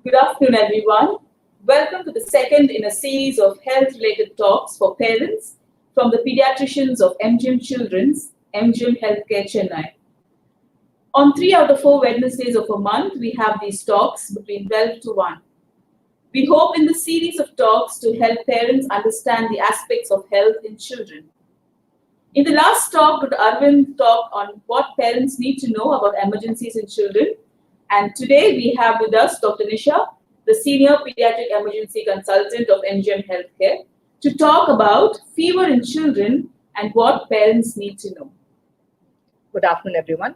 Good afternoon, everyone. Welcome to the second in a series of health-related talks for parents from the pediatricians of MGM Children's, MGM Healthcare Chennai. On 3 out of 4 Wednesdays of a month, we have these talks between 12 to 1. We hope in this series of talks to help parents understand the aspects of health in children. In the last talk, Dr. Arvind talked on what parents need to know about emergencies in children. And today we have with us Dr. Nisha, the Senior Pediatric Emergency Consultant of MGM Healthcare, to talk about fever in children and what parents need to know. Good afternoon, everyone.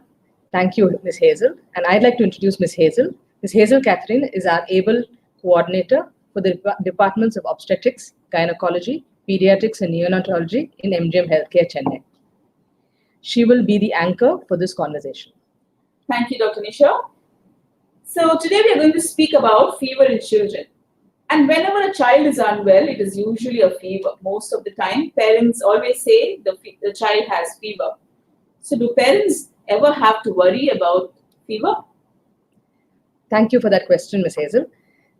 Thank you, Ms. Hazel. And I'd like to introduce Ms. Hazel. Ms. Hazel Catherine is our ABLE coordinator for the departments of obstetrics, gynecology, pediatrics, and neonatology in MGM Healthcare Chennai. She will be the anchor for this conversation. Thank you, Dr. Nisha. So today we are going to speak about fever in children. And whenever a child is unwell, it is usually a fever. Most of the time, parents always say the child has fever. So do parents ever have to worry about fever? Thank you for that question, Ms. Hazel.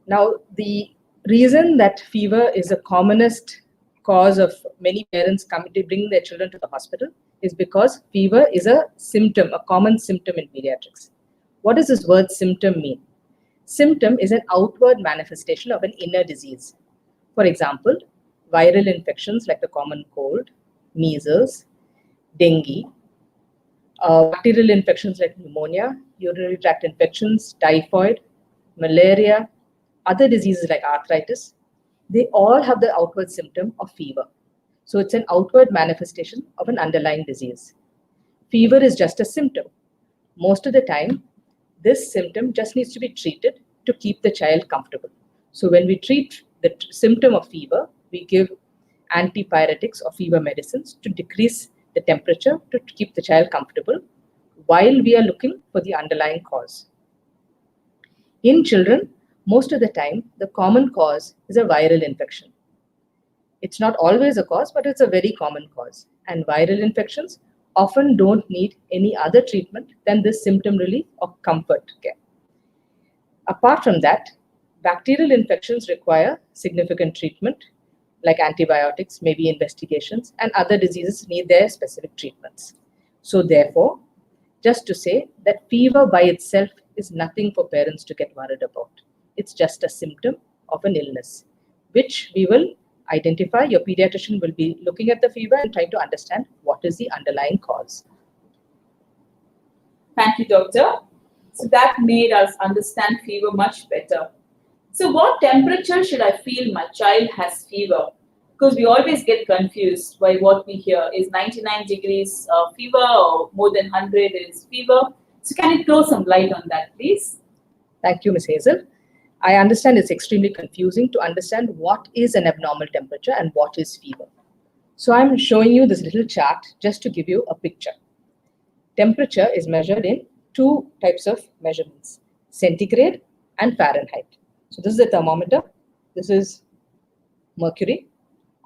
Now, the reason that fever is the commonest cause of many parents coming to bring their children to the hospital is because fever is a symptom, a common symptom in pediatrics. What does this word symptom mean? Symptom is an outward manifestation of an inner disease. For example, viral infections like the common cold, measles, dengue, bacterial infections like pneumonia, urinary tract infections, typhoid, malaria, other diseases like arthritis, they all have the outward symptom of fever. So it's an outward manifestation of an underlying disease. Fever is just a symptom. Most of the time, this symptom just needs to be treated to keep the child comfortable. So when we treat the symptom of fever, we give antipyretics or fever medicines to decrease the temperature to keep the child comfortable while we are looking for the underlying cause. In children, most of the time, the common cause is a viral infection. It's not always a cause, but it's a very common cause. And viral infections often don't need any other treatment than this symptom relief or comfort care. Apart from that, bacterial infections require significant treatment, like antibiotics, maybe investigations, and other diseases need their specific treatments. So therefore, just to say that fever by itself is nothing for parents to get worried about. It's just a symptom of an illness, which we will identify. Your pediatrician will be looking at the fever and trying to understand what is the underlying cause. Thank you, doctor. So that made us understand fever much better. So what temperature should I feel my child has fever? Because we always get confused by what we hear. Is 99 degrees fever or more than 100 is fever? So can you throw some light on that, please? Thank you, Ms. Hazel. I understand it's extremely confusing to understand what is an abnormal temperature and what is fever. So I'm showing you this little chart just to give you a picture. Temperature is measured in 2 types of measurements, centigrade and Fahrenheit. So this is a thermometer, this is mercury,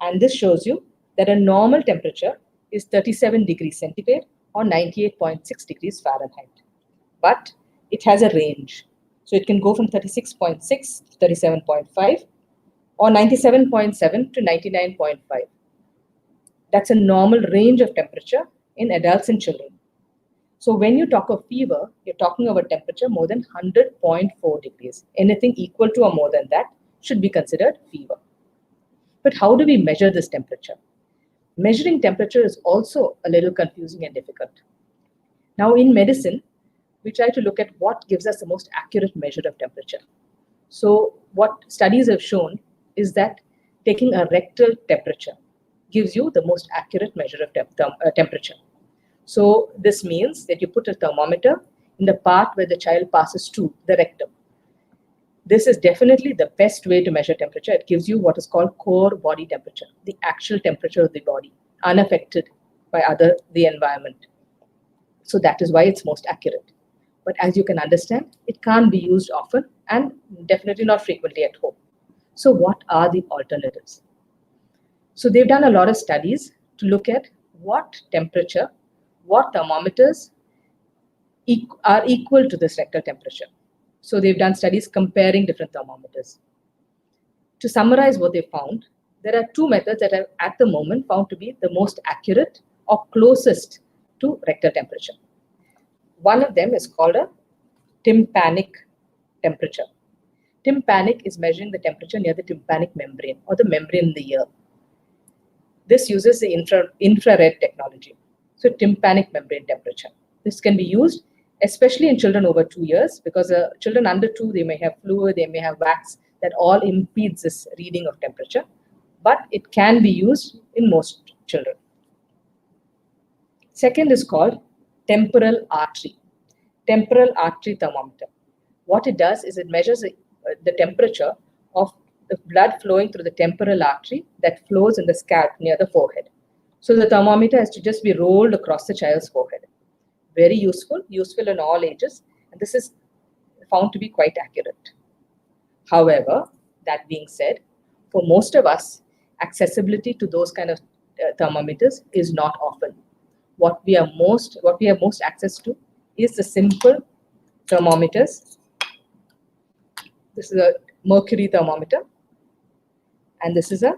and this shows you that a normal temperature is 37 degrees centigrade or 98.6 degrees Fahrenheit. But it has a range. So it can go from 36.6 to 37.5 or 97.7 to 99.5. That's a normal range of temperature in adults and children. So when you talk of fever, you're talking of a temperature more than 100.4 degrees. Anything equal to or more than that should be considered fever. But how do we measure this temperature? Measuring temperature is also a little confusing and difficult. Now in medicine, we try to look at what gives us the most accurate measure of temperature. So what studies have shown is that taking a rectal temperature gives you the most accurate measure of temperature. So this means that you put a thermometer in the part where the child passes to the rectum. This is definitely the best way to measure temperature. It gives you what is called core body temperature, the actual temperature of the body, unaffected by the environment. So that is why it's most accurate. But as you can understand, it can't be used often and definitely not frequently at home. So what are the alternatives? So they've done a lot of studies to look at what temperature, what thermometers are equal to this rectal temperature. So they've done studies comparing different thermometers. To summarize what they found, there are two methods that are at the moment found to be the most accurate or closest to rectal temperature. One of them is called a tympanic temperature. Tympanic is measuring the temperature near the tympanic membrane or the membrane in the ear. This uses the infrared technology. So tympanic membrane temperature. This can be used especially in children over 2 years, because children under 2, they may have fluid, they may have wax, that all impedes this reading of temperature. But it can be used in most children. Second is called temporal artery thermometer. What it does is it measures the temperature of the blood flowing through the temporal artery that flows in the scalp near the forehead. So the thermometer has to just be rolled across the child's forehead. Very useful in all ages, and this is found to be quite accurate. However, that being said, for most of us, accessibility to those kind of thermometers is not often. What we have most access to is the simple thermometers. This is a Mercury thermometer, and this is a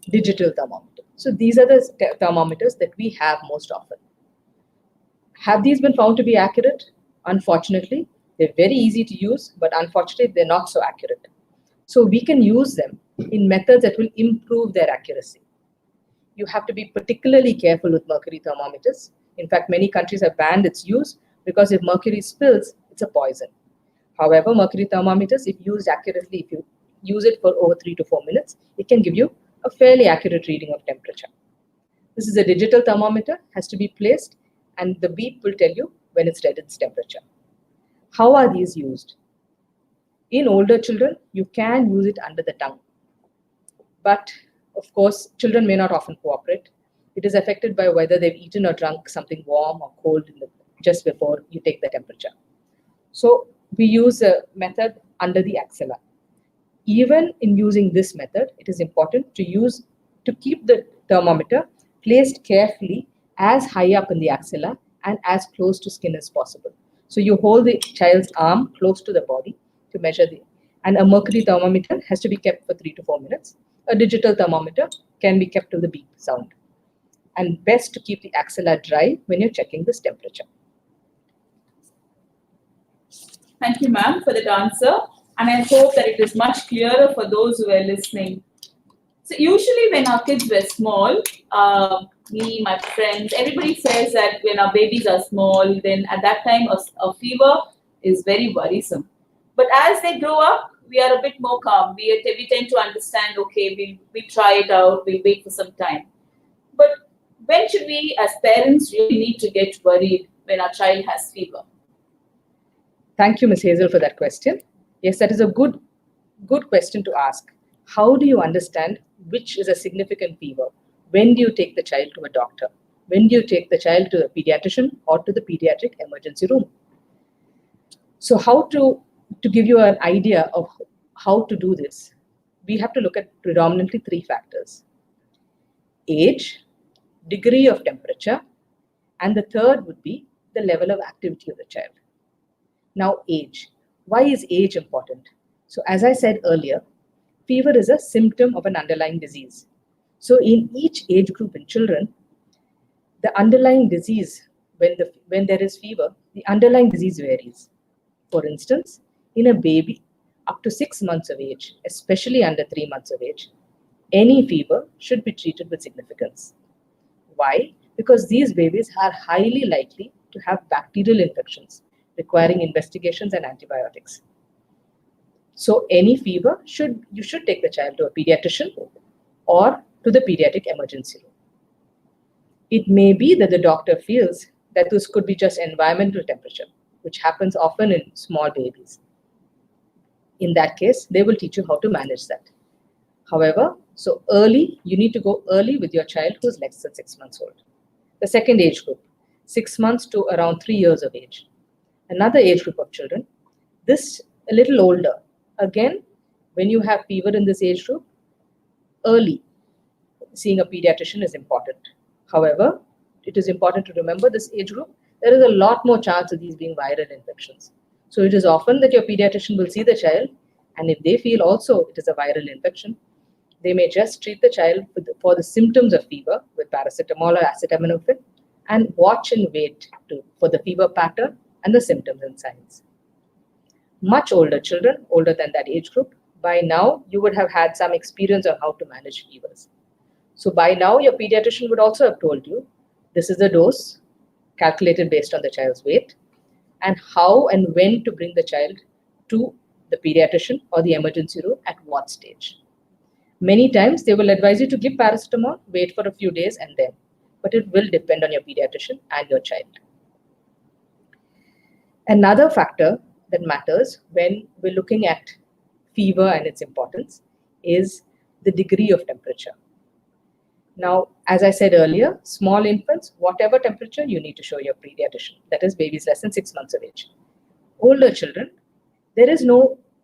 digital thermometer. So these are the thermometers that we have most often. Have these been found to be accurate? Unfortunately, they're very easy to use, but unfortunately, they're not so accurate. So we can use them in methods that will improve their accuracy. You have to be particularly careful with mercury thermometers. In fact, many countries have banned its use because if mercury spills, it's a poison. However, mercury thermometers, if used accurately, if you use it for over 3 to 4 minutes, it can give you a fairly accurate reading of temperature. This is a digital thermometer, has to be placed, and the beep will tell you when it's read its temperature. How are these used? In older children, you can use it under the tongue. But of course, children may not often cooperate. It is affected by whether they've eaten or drunk something warm or cold just before you take the temperature. So we use a method under the axilla. Even in using this method, it is important to keep the thermometer placed carefully as high up in the axilla and as close to skin as possible. So you hold the child's arm close to the body to measure and a mercury thermometer has to be kept for 3 to 4 minutes. A digital thermometer can be kept till the beep sound. And best to keep the axilla dry when you're checking this temperature. Thank you, ma'am, for that answer. And I hope that it is much clearer for those who are listening. So usually when our kids were small, me, my friends, everybody says that when our babies are small, then at that time a fever is very worrisome. But as they grow up, we are a bit more calm. We tend to understand, okay, we try it out, we'll wait for some time. But when should we as parents really need to get worried when our child has fever? Thank you, Ms. Hazel, for that question. Yes, that is a good question to ask. How do you understand which is a significant fever? When do you take the child to a doctor? When do you take the child to a pediatrician or to the pediatric emergency room? So how to give you an idea of how to do this, we have to look at predominantly 3 factors: age, degree of temperature, and the third would be the level of activity of the child. Now, age. Why is age important? So as I said earlier, fever is a symptom of an underlying disease. So in each age group in children, the underlying disease, when there is fever, the underlying disease varies. For instance, in a baby up to 6 months of age, especially under 3 months of age, any fever should be treated with significance. Why? Because these babies are highly likely to have bacterial infections requiring investigations and antibiotics. So any fever, you should take the child to a pediatrician or to the pediatric emergency room. It may be that the doctor feels that this could be just environmental temperature, which happens often in small babies. In that case, they will teach you how to manage that. However, you need to go early with your child who is less than 6 months old. The second age group, 6 months to around 3 years of age. Another age group of children, this a little older. Again, when you have fever in this age group, early seeing a pediatrician is important. However, it is important to remember this age group, there is a lot more chance of these being viral infections. So it is often that your pediatrician will see the child, and if they feel also it is a viral infection, they may just treat the child for the symptoms of fever with paracetamol or acetaminophen and watch and wait for the fever pattern and the symptoms and signs. Much older children, older than that age group, by now you would have had some experience on how to manage fevers. So by now your pediatrician would also have told you this is the dose calculated based on the child's weight and how and when to bring the child to the pediatrician or the emergency room at what stage. Many times they will advise you to give paracetamol, wait for a few days and then, but it will depend on your pediatrician and your child. Another factor that matters when we're looking at fever and its importance is the degree of temperature. Now, as I said earlier, small infants, whatever temperature, you need to show your pediatrician. That is babies less than 6 months of age. Older children,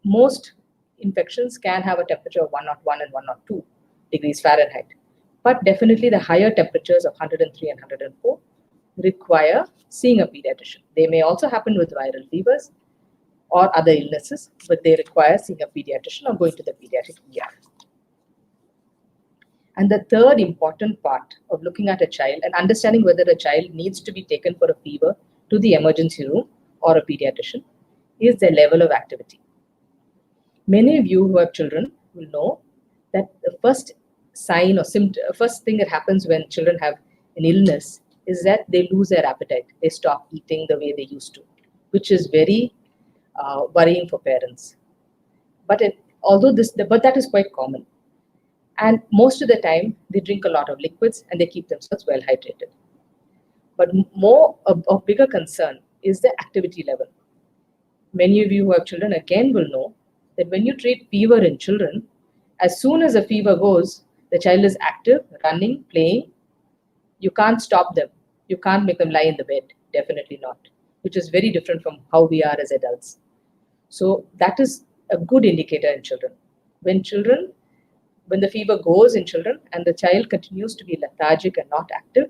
most infections can have a temperature of 101 and 102 degrees Fahrenheit. But definitely the higher temperatures of 103 and 104 require seeing a pediatrician. They may also happen with viral fevers or other illnesses, but they require seeing a pediatrician or going to the pediatric ER. And the third important part of looking at a child and understanding whether a child needs to be taken for a fever to the emergency room or a pediatrician is their level of activity. Many of you who have children will know that the first sign or first thing that happens when children have an illness is that they lose their appetite. They stop eating the way they used to, which is very worrying for parents. But that is quite common. And most of the time, they drink a lot of liquids and they keep themselves well hydrated. But a bigger concern is the activity level. Many of you who have children again will know that when you treat fever in children, as soon as the fever goes, the child is active, running, playing. You can't stop them. You can't make them lie in the bed. Definitely not. Which is very different from how we are as adults. So that is a good indicator in children. When the fever goes in children and the child continues to be lethargic and not active,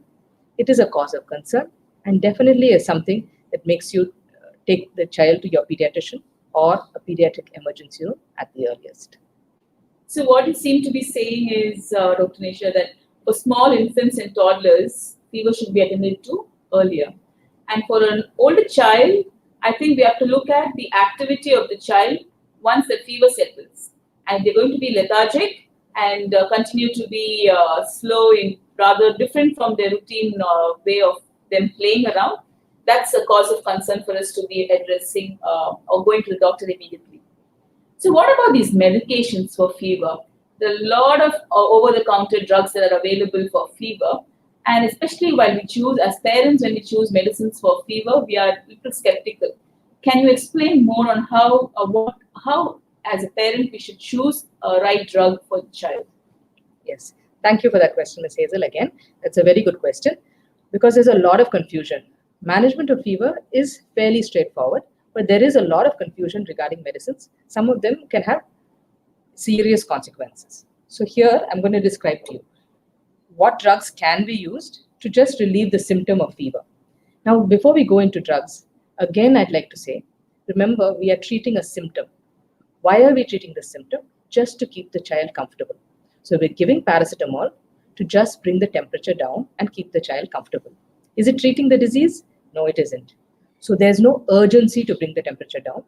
it is a cause of concern and definitely is something that makes you take the child to your pediatrician or a pediatric emergency room at the earliest. So what you seem to be saying is, Dr. Nisha, that for small infants and toddlers, fever should be attended to earlier. And for an older child, I think we have to look at the activity of the child once the fever settles. And they're going to be lethargic and continue to be slow in rather different from their routine way of them playing around. That's a cause of concern for us to be addressing or going to the doctor immediately. So what about these medications for fever? There are a lot of over-the-counter drugs that are available for fever. And especially while we choose, as parents, when we choose medicines for fever, we are a little skeptical. Can you explain more on how as a parent, we should choose a right drug for the child? Yes. Thank you for that question, Ms. Hazel. Again, that's a very good question because there's a lot of confusion. Management of fever is fairly straightforward, but there is a lot of confusion regarding medicines. Some of them can have serious consequences. So here, I'm going to describe to you what drugs can be used to just relieve the symptom of fever. Now, before we go into drugs, again, I'd like to say, remember, we are treating a symptom. Why are we treating the symptom? Just to keep the child comfortable. So we're giving paracetamol to just bring the temperature down and keep the child comfortable. Is it treating the disease? No, it isn't. So there's no urgency to bring the temperature down.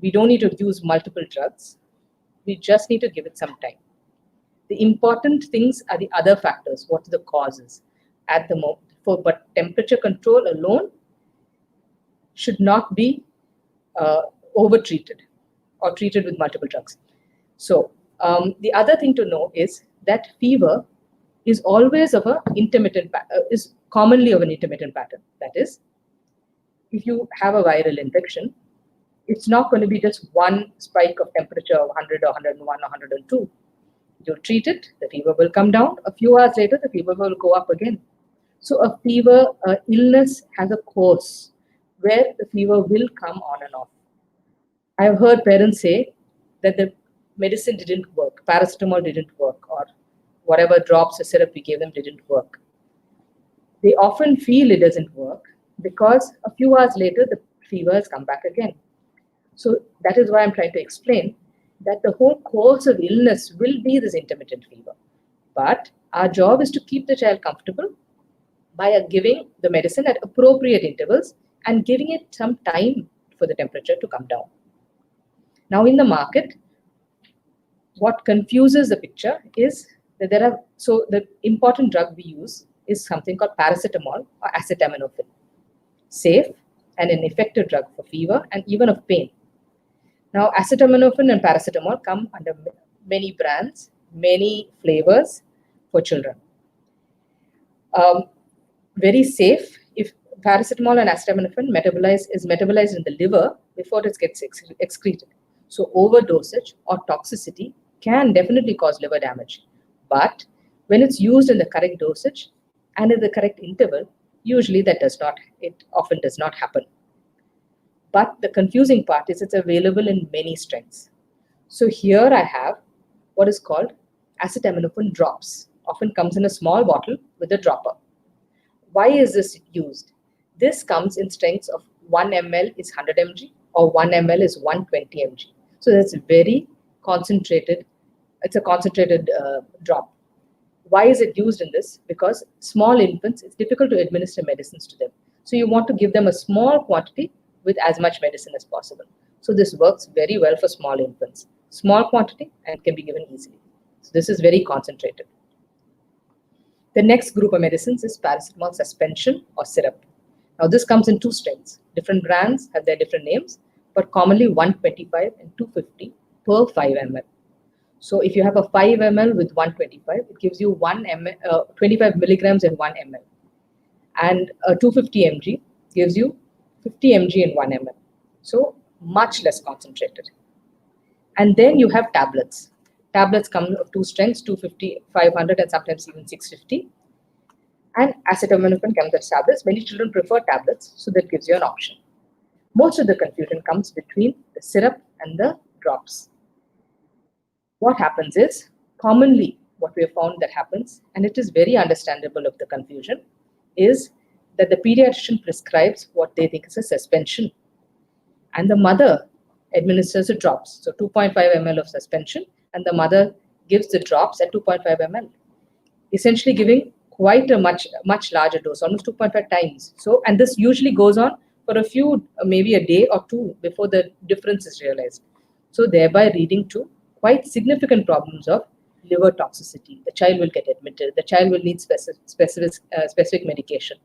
We don't need to use multiple drugs. We just need to give it some time. The important things are the other factors. What are the causes? At the moment, but temperature control alone should not be over-treated or treated with multiple drugs. So the other thing to know is that fever is always of an intermittent is commonly of an intermittent pattern. That is, if you have a viral infection, it's not going to be just one spike of temperature of 100 or 101 or 102. You treat it, the fever will come down. A few hours later, the fever will go up again. So a fever, illness has a course where the fever will come on and off. I have heard parents say that the medicine didn't work, paracetamol didn't work, or whatever drops or syrup we gave them didn't work. They often feel it doesn't work because a few hours later, the fever has come back again. So that is why I'm trying to explain that the whole course of illness will be this intermittent fever. But our job is to keep the child comfortable by giving the medicine at appropriate intervals and giving it some time for the temperature to come down. Now in the market, what confuses the picture is that the important drug we use is something called paracetamol or acetaminophen. Safe and an effective drug for fever and even of pain. Now acetaminophen and paracetamol come under many brands, many flavors for children. Very safe if paracetamol and acetaminophen is metabolized in the liver before it gets excreted. So overdosage or toxicity can definitely cause liver damage. But when it's used in the correct dosage and in the correct interval, usually it often does not happen. But the confusing part is it's available in many strengths. So here I have what is called Acetaminophen Drops. Often comes in a small bottle with a dropper. Why is this used? This comes in strengths of 1 ml is 100 mg or 1 ml is 120 mg. So that's very concentrated. It's a concentrated drop. Why is it used in this? Because small infants, it's difficult to administer medicines to them. So you want to give them a small quantity with as much medicine as possible. So this works very well for small infants. Small quantity and can be given easily. So this is very concentrated. The next group of medicines is paracetamol suspension or syrup. Now this comes in 2 strengths. Different brands have their different names, but commonly 125 and 250 per 5 ml. So if you have a 5 ml with 125, it gives you 25 milligrams in 1 ml. And a 250 mg gives you 50 mg in 1 ml. So much less concentrated. And then you have tablets. Tablets come of 2 strengths, 250, 500 and sometimes even 650. And acetaminophen comes as tablets. Many children prefer tablets, so that gives you an option. Most of the confusion comes between the syrup and the drops. What happens is, commonly what we have found that happens, and it is very understandable of the confusion, is that the pediatrician prescribes what they think is a suspension. And the mother administers the drops. So 2.5 ml of suspension, and the mother gives the drops at 2.5 ml, essentially giving quite a much larger dose, almost 2.5 times. So, and this usually goes on for a few, maybe a day or 2 before the difference is realized. So thereby leading to quite significant problems of liver toxicity. The child will get admitted. The child will need specific medication.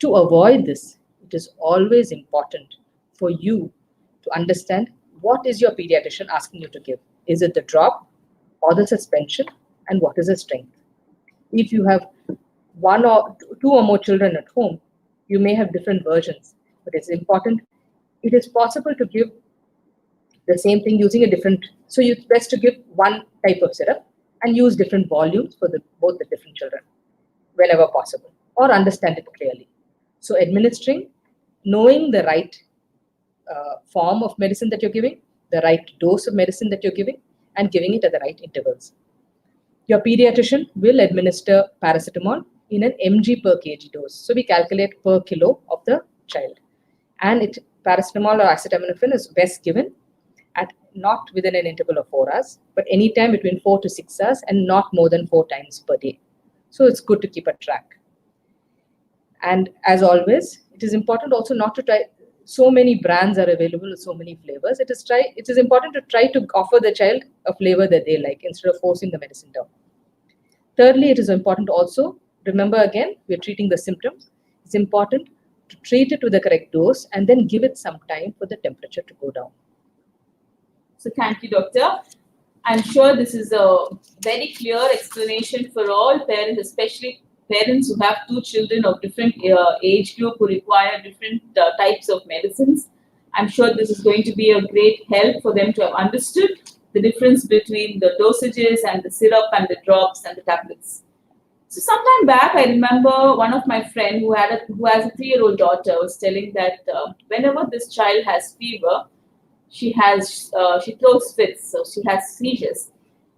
To avoid this, it is always important for you to understand what is your pediatrician asking you to give. Is it the drop or the suspension, and what is the strength? If you have 1 or 2 or more children at home, you may have different versions, but it's important. It is possible to give the same thing using a different, so it's best to give one type of syrup and use different volumes for both the different children whenever possible, or understand it clearly. So administering, knowing the right form of medicine that you're giving, the right dose of medicine that you're giving, and giving it at the right intervals. Your pediatrician will administer paracetamol in an mg per kg dose. So we calculate per kilo of the child. And paracetamol or acetaminophen is best given at not within an interval of 4 hours, but anytime between 4 to 6 hours and not more than 4 times per day. So it's good to keep a track. And as always, it is important also not to try. So many brands are available with so many flavors. It is important to try to offer the child a flavor that they like instead of forcing the medicine down. Thirdly, it is important also, remember again, we're treating the symptoms. It's important to treat it with the correct dose and then give it some time for the temperature to go down. So thank you, Doctor. I'm sure this is a very clear explanation for all parents, especially parents who have 2 children of different age group who require different types of medicines. I'm sure this is going to be a great help for them to have understood the difference between the dosages and the syrup and the drops and the tablets. So sometime back, I remember one of my friends who has a 3-year-old daughter was telling that whenever this child has fever, she throws fits, so she has seizures.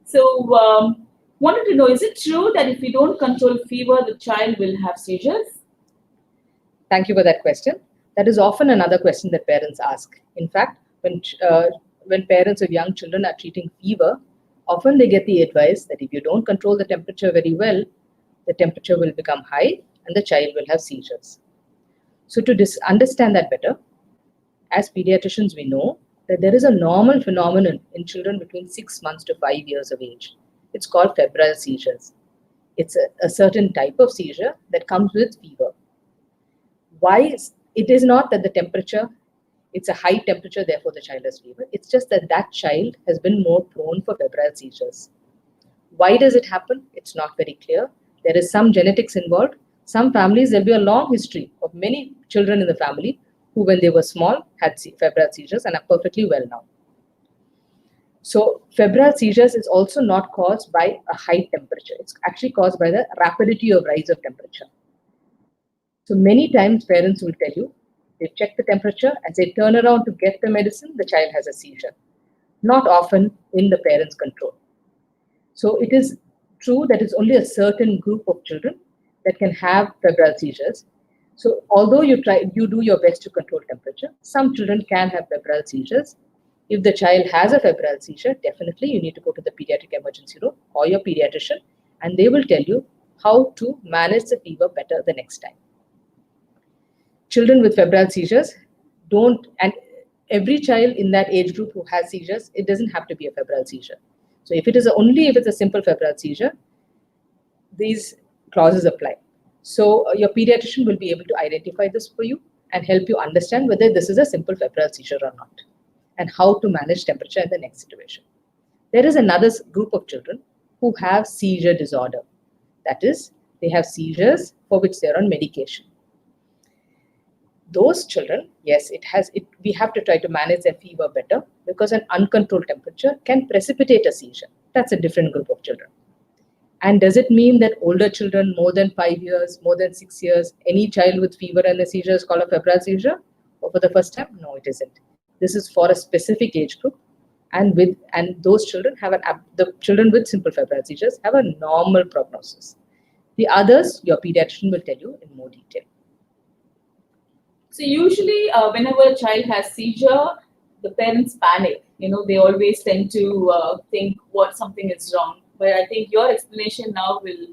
So wanted to know, is it true that if we don't control fever, the child will have seizures? Thank you for that question. That is often another question that parents ask. In fact, when parents of young children are treating fever, often they get the advice that if you don't control the temperature very well, the temperature will become high and the child will have seizures. So to understand that better, as pediatricians, we know that there is a normal phenomenon in children between 6 months to 5 years of age. It's called febrile seizures. It's a certain type of seizure that comes with fever. It is not that the temperature, it's a high temperature, therefore the child has fever. It's just that that child has been more prone for febrile seizures. Why does it happen? It's not very clear. There is some genetics involved. Some families, there'll be a long history of many children in the family who, when they were small, had febrile seizures and are perfectly well now. So febrile seizures is also not caused by a high temperature. It's actually caused by the rapidity of rise of temperature. So many times parents will tell you, they check the temperature, as they turn around to get the medicine, the child has a seizure. Not often in the parent's control. So it is true that it's only a certain group of children that can have febrile seizures. So although you do your best to control temperature, some children can have febrile seizures. If the child has a febrile seizure, definitely you need to go to the pediatric emergency room or your pediatrician, and they will tell you how to manage the fever better the next time. Children with febrile seizures and every child in that age group who has seizures, it doesn't have to be a febrile seizure. So if it's a simple febrile seizure, these clauses apply. So your pediatrician will be able to identify this for you and help you understand whether this is a simple febrile seizure or not, and how to manage temperature in the next situation. There is another group of children who have seizure disorder. That is, they have seizures for which they're on medication. Those children, yes, we have to try to manage their fever better, because an uncontrolled temperature can precipitate a seizure. That's a different group of children. And does it mean that older children, more than 5 years, more than 6 years, any child with fever and a seizure is called a febrile seizure? Or for the first time? No, it isn't. This is for a specific age group, and those children the children with simple febrile seizures have a normal prognosis. The others, your pediatrician will tell you in more detail. So usually, whenever a child has seizure, the parents panic. They always tend to think something is wrong. But I think your explanation now will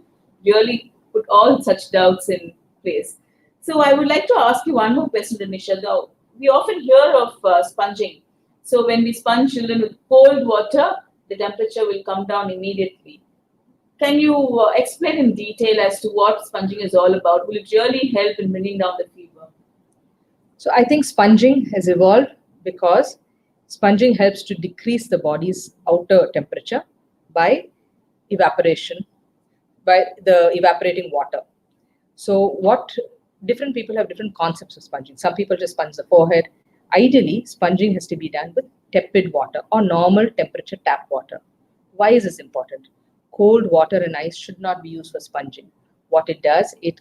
really put all such doubts in place. So I would like to ask you one more question, Nisha. Now, we often hear of sponging. So when we sponge children with cold water, the temperature will come down immediately. Can you explain in detail as to what sponging is all about? Will it really help in bringing down the fever? So I think sponging has evolved because sponging helps to decrease the body's outer temperature by evaporation, by the evaporating water. So different people have different concepts of sponging. Some people just sponge the forehead. Ideally, sponging has to be done with tepid water or normal temperature tap water. Why is this important? Cold water and ice should not be used for sponging. What it does, it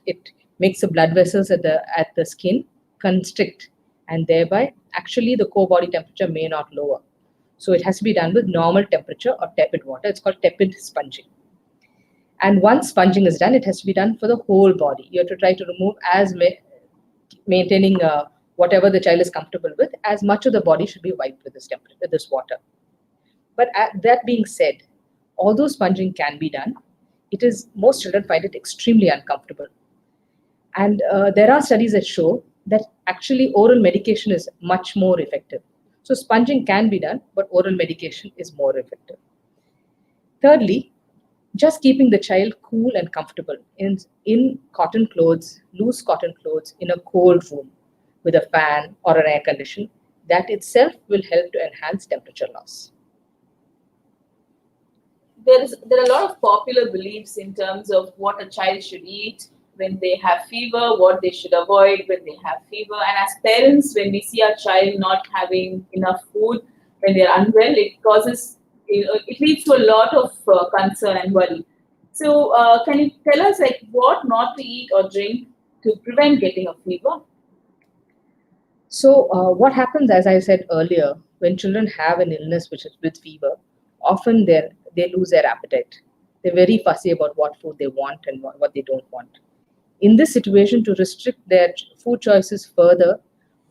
makes the blood vessels at the skin constrict, and thereby actually the core body temperature may not lower. So it has to be done with normal temperature or tepid water. It's called tepid sponging. And once sponging is done, it has to be done for the whole body. You have to try to remove maintaining whatever the child is comfortable with. As much of the body should be wiped with this water. But that being said, although sponging can be done, most children find it extremely uncomfortable. And there are studies that show that actually oral medication is much more effective. So sponging can be done, but oral medication is more effective. Thirdly, just keeping the child cool and comfortable in cotton clothes, loose cotton clothes, in a cold room with a fan or an air condition, that itself will help to enhance temperature loss. There are a lot of popular beliefs in terms of what a child should eat when they have fever, what they should avoid when they have fever. And as parents, when we see our child not having enough food, when they're unwell, it leads to a lot of concern and worry. So can you tell us what not to eat or drink to prevent getting a fever? So what happens, as I said earlier, when children have an illness which is with fever, often they lose their appetite. They're very fussy about what food they want and what they don't want. In this situation, to restrict their food choices further,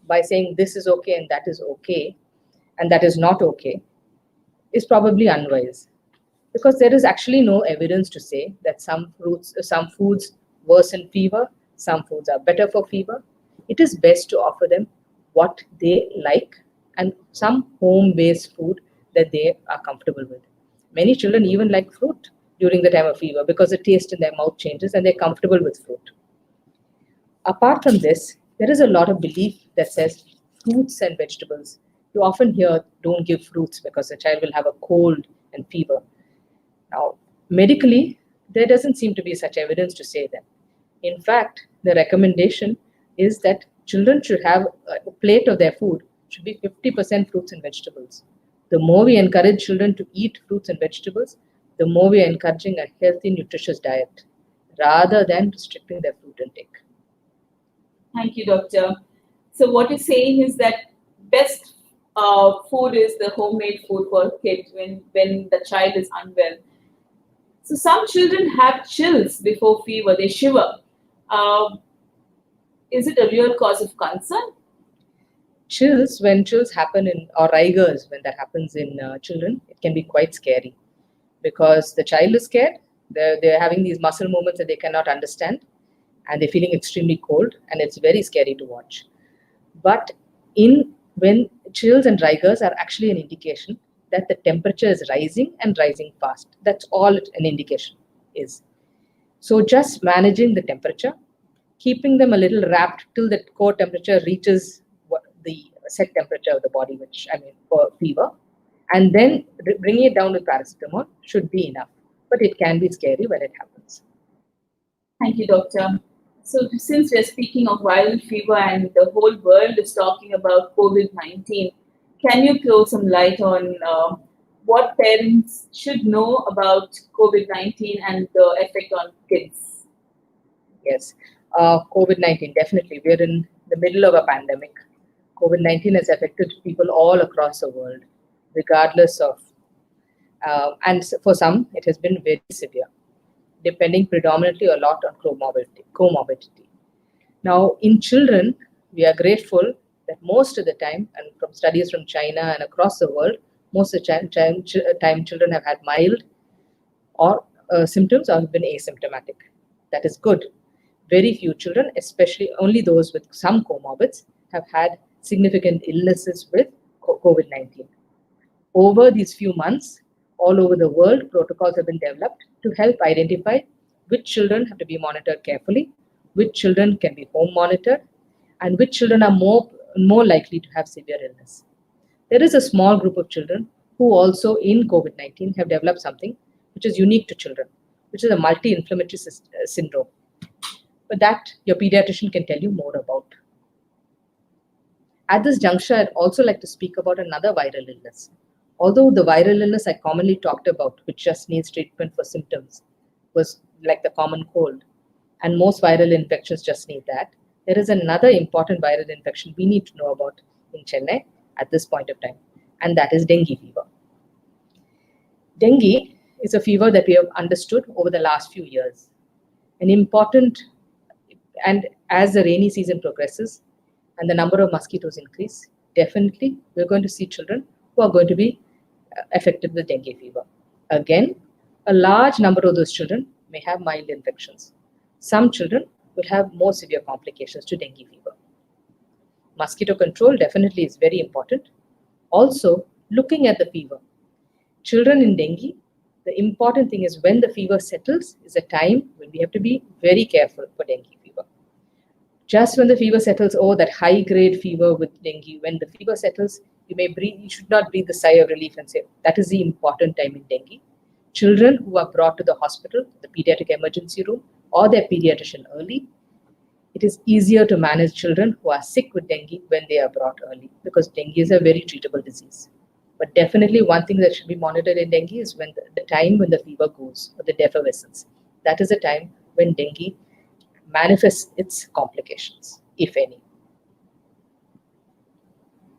by saying this is okay and that is not okay is probably unwise, because there is actually no evidence to say that some foods worsen fever, some foods are better for fever. It is best to offer them what they like and some home-based food that they are comfortable with. Many children even like fruit during the time of fever because the taste in their mouth changes and they're comfortable with fruit. Apart from this, there is a lot of belief that says fruits and vegetables. You often hear, don't give fruits because the child will have a cold and fever. Now, medically, there doesn't seem to be such evidence to say that. In fact, the recommendation is that children should have a plate of their food should be 50% fruits and vegetables. The more we encourage children to eat fruits and vegetables, the more we are encouraging a healthy, nutritious diet rather than restricting their food intake. Thank you, doctor. So what you're saying is that best food is the homemade food for kids when the child is unwell. So some children have chills before fever, they shiver. Is it a real cause of concern? When chills happen or rigors, when that happens in children, it can be quite scary because the child is scared, they're having these muscle movements that they cannot understand, and they're feeling extremely cold, and it's very scary to watch. But when chills and rigors are actually an indication that the temperature is rising and rising fast. That's all an indication is. So just managing the temperature, keeping them a little wrapped till the core temperature reaches the set temperature of the body, for fever, and then bringing it down with paracetamol should be enough. But it can be scary when it happens. Thank you, doctor. So since we're speaking of viral fever and the whole world is talking about COVID-19, can you throw some light on what parents should know about COVID-19 and the effect on kids? Yes, COVID-19, definitely. We're in the middle of a pandemic. COVID-19 has affected people all across the world, regardless of, and for some, it has been very severe, depending predominantly a lot on comorbidity. Now, in children, we are grateful that most of the time, and from studies from China and across the world, most of the time children have had mild or symptoms or have been asymptomatic. That is good. Very few children, especially only those with some comorbids, have had significant illnesses with COVID-19. Over these few months, all over the world, protocols have been developed to help identify which children have to be monitored carefully, which children can be home monitored, and which children are more likely to have severe illness. There is a small group of children who also in COVID-19 have developed something which is unique to children, which is a multi-inflammatory syndrome. But that your pediatrician can tell you more about. At this juncture, I'd also like to speak about another viral illness. Although the viral illness I commonly talked about, which just needs treatment for symptoms, was like the common cold, and most viral infections just need that, there is another important viral infection we need to know about in Chennai at this point of time, and that is dengue fever. Dengue is a fever that we have understood over the last few years. And as the rainy season progresses and the number of mosquitoes increase, definitely we're going to see children who are going to be affected with dengue fever. Again, a large number of those children may have mild infections. Some children will have more severe complications to dengue fever. Mosquito control definitely is very important. Also, looking at the fever. Children in dengue, the important thing is when the fever settles is a time when we have to be very careful for dengue fever. Just when the fever settles, that high-grade fever with dengue, when the fever settles, you should not breathe the sigh of relief and say, that is the important time in dengue. Children who are brought to the hospital, the pediatric emergency room, or their pediatrician early, it is easier to manage children who are sick with dengue when they are brought early, because dengue is a very treatable disease. But definitely one thing that should be monitored in dengue is when the time when the fever goes, or the defervescence. That is the time when dengue manifests its complications, if any.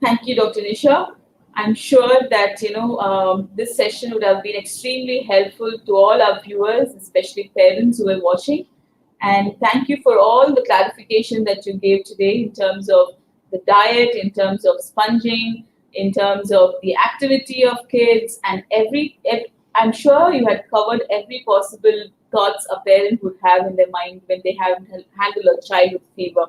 Thank you, Dr. Nisha. I'm sure that this session would have been extremely helpful to all our viewers, especially parents who are watching. And thank you for all the clarification that you gave today in terms of the diet, in terms of sponging, in terms of the activity of kids, and I'm sure you had covered every possible thoughts a parent would have in their mind when they handle a child with fever.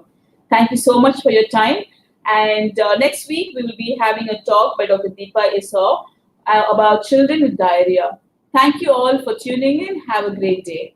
Thank you so much for your time. And next week, we will be having a talk by Dr. Deepa Isor about children with diarrhea. Thank you all for tuning in. Have a great day.